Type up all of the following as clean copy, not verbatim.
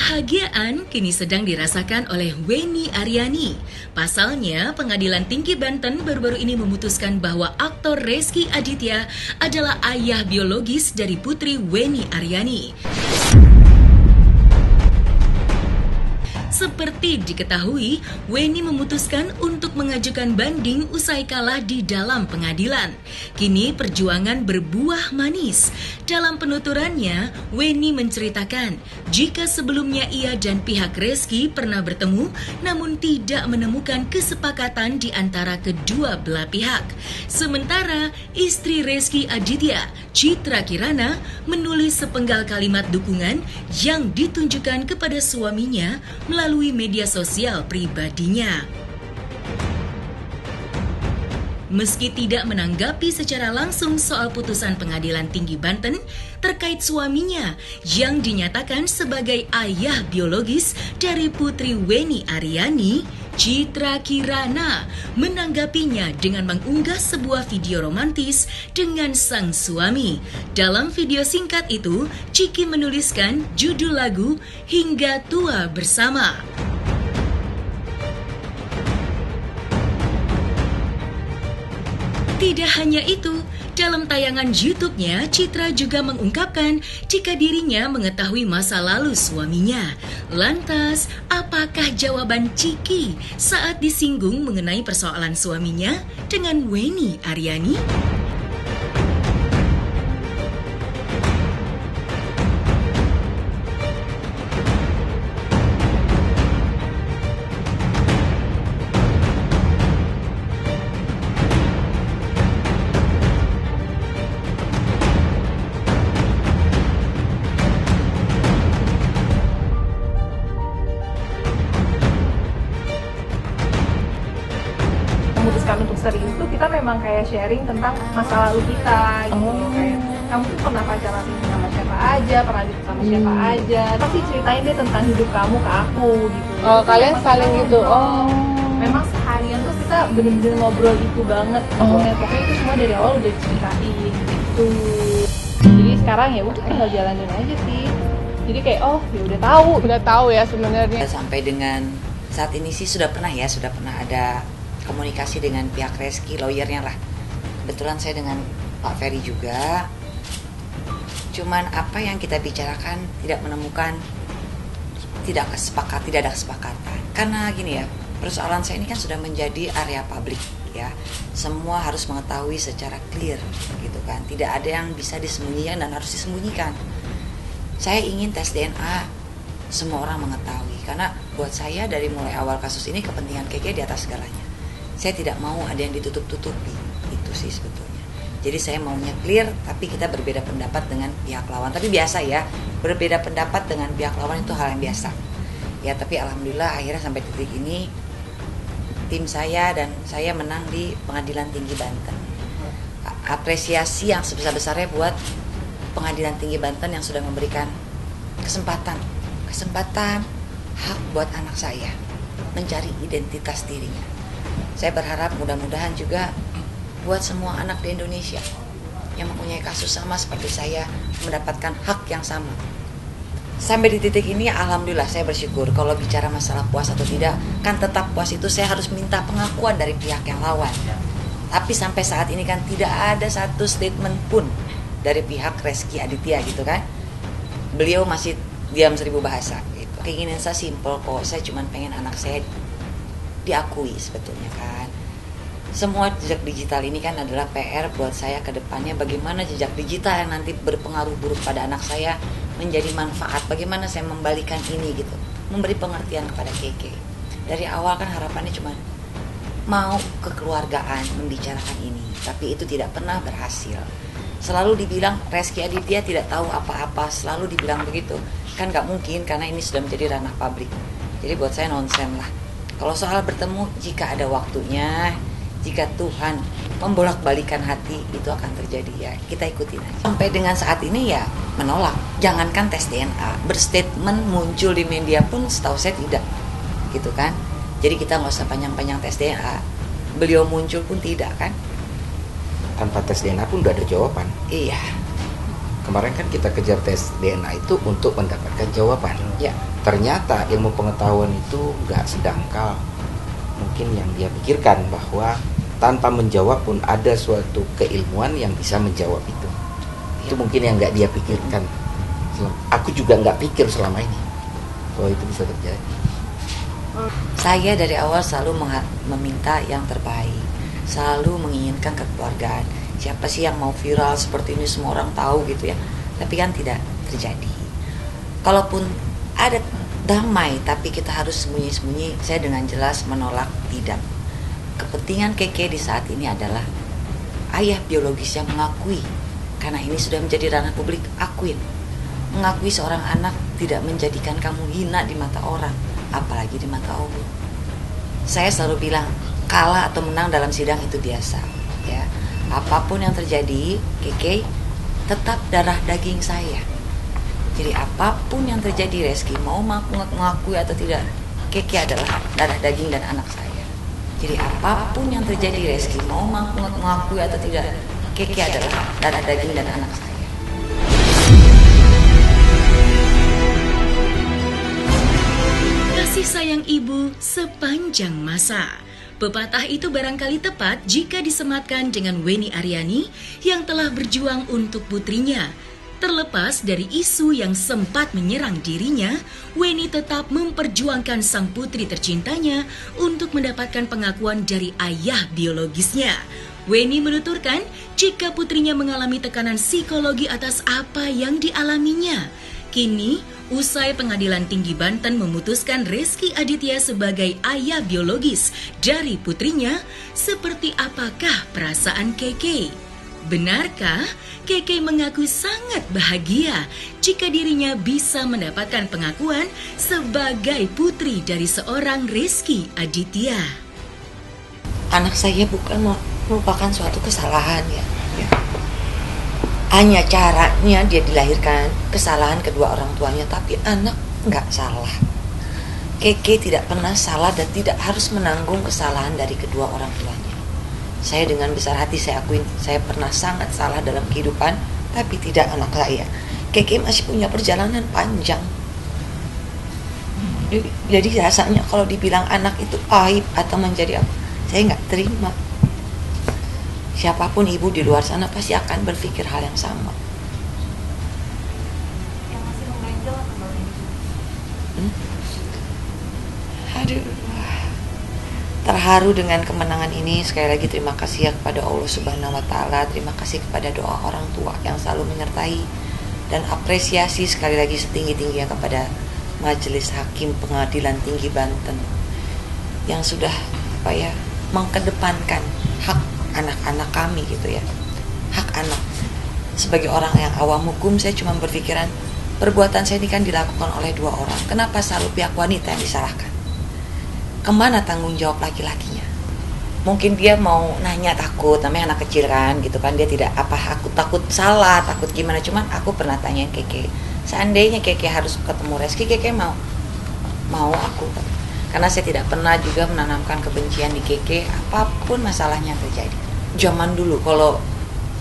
Kebahagiaan kini sedang dirasakan oleh Weni Aryani. Pasalnya, Pengadilan Tinggi Banten baru-baru ini memutuskan bahwa aktor Rezky Aditya adalah ayah biologis dari putri Weni Aryani. Seperti diketahui, Weni memutuskan untuk mengajukan banding usai kalah di dalam pengadilan. Kini perjuangan berbuah manis. Dalam penuturannya, Weni menceritakan jika sebelumnya ia dan pihak Rezky pernah bertemu namun tidak menemukan kesepakatan di antara kedua belah pihak. Sementara istri Rezky Aditya, Citra Kirana, menulis sepenggal kalimat dukungan yang ditunjukkan kepada suaminya melalui media sosial pribadinya. Meski tidak menanggapi secara langsung soal putusan Pengadilan Tinggi Banten terkait suaminya yang dinyatakan sebagai ayah biologis dari putri Weni Aryani, Citra Kirana menanggapinya dengan mengunggah sebuah video romantis dengan sang suami. Dalam video singkat itu, Ciki menuliskan judul lagu Hingga Tua Bersama. Tidak hanya itu, dalam tayangan YouTube-nya, Citra juga mengungkapkan jika dirinya mengetahui masa lalu suaminya. Lantas, apakah jawaban Ciki saat disinggung mengenai persoalan suaminya dengan Weni Aryani? Memutuskan untuk serius tuh kita memang kayak sharing tentang masa lalu kita gitu. Kayak kamu tuh pernah pacaran sama siapa aja, pernah deket sama siapa aja, pasti ceritain deh tentang hidup kamu ke aku gitu. Oh, kalian saling gitu. Oh. Memang seharian tuh kita bener-bener ngobrol itu banget. Pokoknya itu semua dari awal udah diceritain gitu. Jadi sekarang ya udah tinggal jalanin aja sih. Jadi kayak udah tahu ya sebenarnya. Sampai dengan saat ini sih sudah pernah ada komunikasi dengan pihak Rezky, lawyernya lah. Kebetulan saya dengan Pak Ferry juga. Cuman apa yang kita bicarakan tidak ada kesepakatan. Karena gini ya, persoalan saya ini kan sudah menjadi area publik ya. Semua harus mengetahui secara clear gitu kan. Tidak ada yang bisa disembunyikan dan harus disembunyikan. Saya ingin tes DNA semua orang mengetahui. Karena buat saya dari mulai awal kasus ini kepentingan KK di atas segalanya. Saya tidak mau ada yang ditutup-tutupi, itu sih sebetulnya. Jadi saya maunya clear, tapi kita berbeda pendapat dengan pihak lawan. Tapi biasa ya, berbeda pendapat dengan pihak lawan itu hal yang biasa. Ya, tapi alhamdulillah akhirnya sampai titik ini, tim saya dan saya menang di Pengadilan Tinggi Banten. Apresiasi yang sebesar-besarnya buat Pengadilan Tinggi Banten yang sudah memberikan kesempatan hak buat anak saya mencari identitas dirinya. Saya berharap mudah-mudahan juga buat semua anak di Indonesia yang mempunyai kasus sama seperti saya mendapatkan hak yang sama. Sampai di titik ini alhamdulillah saya bersyukur. Kalau bicara masalah puas atau tidak, kan tetap puas itu saya harus minta pengakuan dari pihak yang lawan. Tapi sampai saat ini kan tidak ada satu statement pun dari pihak Rezky Aditya gitu kan. Beliau masih diam 1000 bahasa gitu. Keinginan saya simple kok, saya cuma pengen anak saya diakui sebetulnya kan. Semua jejak digital ini kan adalah PR buat saya ke depannya, bagaimana jejak digital yang nanti berpengaruh buruk pada anak saya menjadi manfaat, bagaimana saya membalikan ini gitu, memberi pengertian kepada KK. Dari awal kan harapannya cuma mau kekeluargaan membicarakan ini, tapi itu tidak pernah berhasil. Selalu dibilang Rezky Aditya tidak tahu apa-apa, selalu dibilang begitu. Kan gak mungkin karena ini sudah menjadi ranah publik. Jadi buat saya nonsen lah. Kalau soal bertemu, jika ada waktunya, jika Tuhan membolak-balikan hati, itu akan terjadi ya. Kita ikutin aja. Sampai dengan saat ini ya menolak. Jangankan tes DNA, berstatement muncul di media pun setahu saya tidak. Gitu kan. Jadi kita nggak usah panjang-panjang tes DNA. Beliau muncul pun tidak kan. Tanpa tes DNA pun udah ada jawaban. Iya. Kemarin kan kita kejar tes DNA itu untuk mendapatkan jawaban. Ya. ternyata ilmu pengetahuan itu nggak sedangkal mungkin yang dia pikirkan, bahwa tanpa menjawab pun ada suatu keilmuan yang bisa menjawab itu. Itu mungkin yang nggak dia pikirkan. Aku juga nggak pikir selama ini bahwa itu bisa terjadi. Saya dari awal selalu meminta yang terbaik, selalu menginginkan kekeluargaan. Siapa sih yang mau viral seperti ini, semua orang tahu gitu ya. Tapi kan tidak terjadi. Kalaupun ada damai tapi kita harus sembunyi-sembunyi, saya dengan jelas menolak tidak. Kepentingan Keke di saat ini adalah ayah biologis yang mengakui, karena ini sudah menjadi ranah publik, akuin. Mengakui seorang anak tidak menjadikan kamu hina di mata orang, apalagi di mata Allah. Saya selalu bilang, kalah atau menang dalam sidang itu biasa, ya. Apapun yang terjadi, Keke tetap darah daging saya. Jadi apapun yang terjadi, Reski mau mengakui atau tidak, Keke adalah darah daging dan anak saya. Jadi apapun yang terjadi, Reski mau mengakui atau tidak, Keke adalah darah daging dan anak saya. Kasih sayang ibu sepanjang masa. Pepatah itu barangkali tepat jika disematkan dengan Weni Aryani yang telah berjuang untuk putrinya. Terlepas dari isu yang sempat menyerang dirinya, Weni tetap memperjuangkan sang putri tercintanya untuk mendapatkan pengakuan dari ayah biologisnya. Weni menuturkan jika putrinya mengalami tekanan psikologi atas apa yang dialaminya. Kini, usai Pengadilan Tinggi Banten memutuskan Reski Aditya sebagai ayah biologis dari putrinya, seperti apakah perasaan Keke? Benarkah Keke mengaku sangat bahagia jika dirinya bisa mendapatkan pengakuan sebagai putri dari seorang Reski Aditya? Anak saya bukan merupakan suatu kesalahan ya. Hanya caranya dia dilahirkan, kesalahan kedua orang tuanya, tapi anak nggak salah. Keke tidak pernah salah dan tidak harus menanggung kesalahan dari kedua orang tuanya. Saya dengan besar hati saya akuin, saya pernah sangat salah dalam kehidupan, tapi tidak anak saya. Keke masih punya perjalanan panjang. Jadi rasanya kalau dibilang anak itu aib atau menjadi apa, saya nggak terima. Siapapun ibu di luar sana pasti akan berpikir hal yang sama. Yang masih mengganjal atau Aduh, terharu dengan kemenangan ini. Sekali lagi terima kasih ya kepada Allah Subhanahu wa Ta'ala. Terima kasih kepada doa orang tua yang selalu menyertai, dan apresiasi sekali lagi setinggi-tingginya kepada Majelis Hakim Pengadilan Tinggi Banten yang sudah mengkedepankan hak anak-anak kami gitu ya. Hak anak. Sebagai orang yang awam hukum, saya cuma berpikiran perbuatan saya ini kan dilakukan oleh dua orang. Kenapa selalu pihak wanita yang disalahkan? Kemana tanggung jawab laki-lakinya? Mungkin dia mau nanya, takut, namanya anak kecil kan gitu kan, dia tidak aku takut salah, takut gimana. Cuman aku pernah tanyain Keke, seandainya Keke harus ketemu Reski, Keke mau aku, karena saya tidak pernah juga menanamkan kebencian di Keke apapun masalahnya terjadi. Zaman dulu, kalau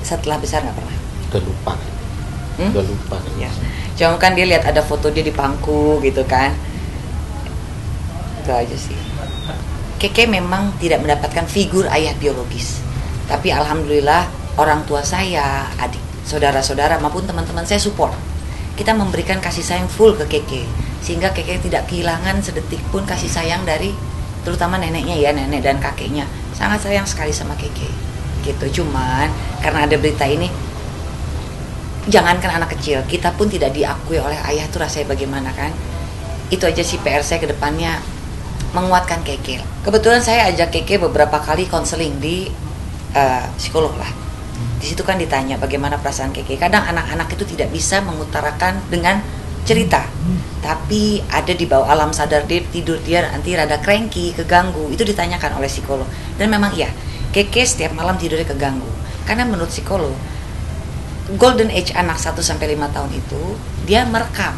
setelah besar nggak pernah. Udah lupa. Udah lupa. Ya. Cuma kan dia lihat ada foto dia di pangku gitu kan. Itu aja sih. Keke memang tidak mendapatkan figur ayah biologis. Tapi alhamdulillah orang tua saya, adik, saudara-saudara maupun teman-teman saya support. Kita memberikan kasih sayang full ke Keke, sehingga Keke tidak kehilangan sedetik pun kasih sayang dari terutama neneknya ya, nenek dan kakeknya. Sangat sayang sekali sama Keke. Gitu. Cuman karena ada berita ini, jangankan anak kecil, kita pun tidak diakui oleh ayah, tuh rasanya bagaimana kan? Itu aja sih PR saya ke depannya, menguatkan Keke. Kebetulan saya ajak Keke beberapa kali konseling di psikolog lah. Di situ kan ditanya bagaimana perasaan Keke. Kadang anak-anak itu tidak bisa mengutarakan dengan cerita, tapi ada di bawah alam sadar dia, tidur dia nanti rada cranky, keganggu. Itu ditanyakan oleh psikolog. Dan memang iya, Keke setiap malam tidurnya keganggu. Karena menurut psikolog, golden age anak 1-5 tahun itu dia merekam,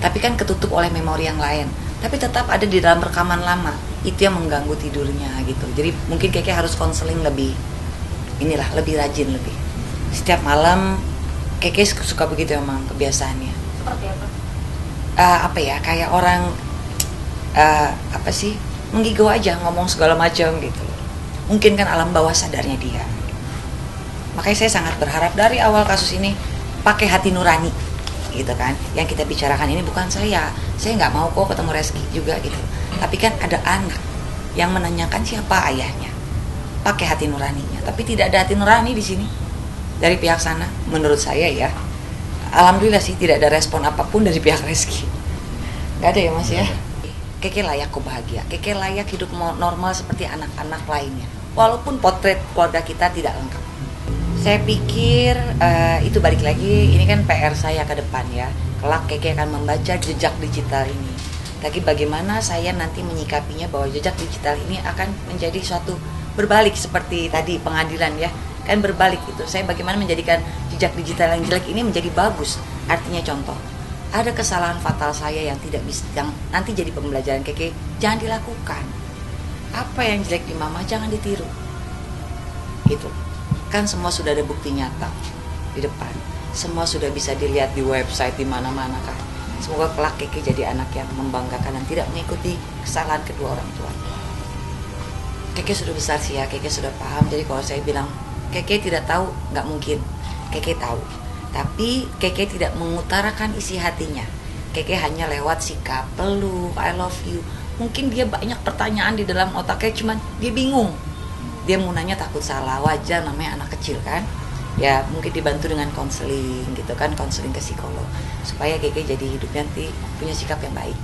tapi kan ketutup oleh memori yang lain, tapi tetap ada di dalam rekaman lama. Itu yang mengganggu tidurnya gitu. Jadi mungkin Keke harus konseling lebih lebih rajin lebih. Setiap malam Keke suka begitu emang kebiasaannya. seperti apa? apa ya, kayak orang apa sih, menggigau aja, ngomong segala macam gitu. Mungkin kan alam bawah sadarnya dia. Makanya saya sangat berharap dari awal kasus ini pakai hati nurani gitu kan. Yang kita bicarakan ini bukan saya nggak mau kok ketemu Reski juga gitu, tapi kan ada anak yang menanyakan siapa ayahnya. Pakai hati nuraninya, tapi tidak ada hati nurani di sini dari pihak sana menurut saya ya. Alhamdulillah sih tidak ada respon apapun dari pihak Reski, nggak ada ya Mas ya. Keke layak kok bahagia, Keke layak hidup normal seperti anak-anak lainnya, walaupun potret keluarga kita tidak lengkap. Saya pikir itu balik lagi, ini kan PR saya ke depan ya. Kelak Keke akan membaca jejak digital ini. Tapi bagaimana saya nanti menyikapinya bahwa jejak digital ini akan menjadi suatu berbalik seperti tadi pengadilan ya. Kan berbalik itu. Saya bagaimana menjadikan jejak digital yang jelek ini menjadi bagus. Artinya contoh, ada kesalahan fatal saya yang tidak bisa, yang nanti jadi pembelajaran Keke, jangan dilakukan. Apa yang jelek di mama jangan ditiru. Gitu. Kan semua sudah ada bukti nyata di depan. Semua sudah bisa dilihat di website di mana-mana kan. Semoga kelak Keke jadi anak yang membanggakan dan tidak mengikuti kesalahan kedua orang tua. Keke sudah besar sih ya, Keke sudah paham. Jadi kalau saya bilang Keke tidak tahu, nggak mungkin. Keke tahu, tapi Keke tidak mengutarakan isi hatinya. Keke hanya lewat sikap, peluk, I love you. Mungkin dia banyak pertanyaan di dalam otaknya, cuman dia bingung. Dia mau nanya takut salah, wajar namanya anak kecil kan. Ya mungkin dibantu dengan konseling gitu kan, konseling ke psikolog. Supaya Keke jadi hidupnya nanti punya sikap yang baik.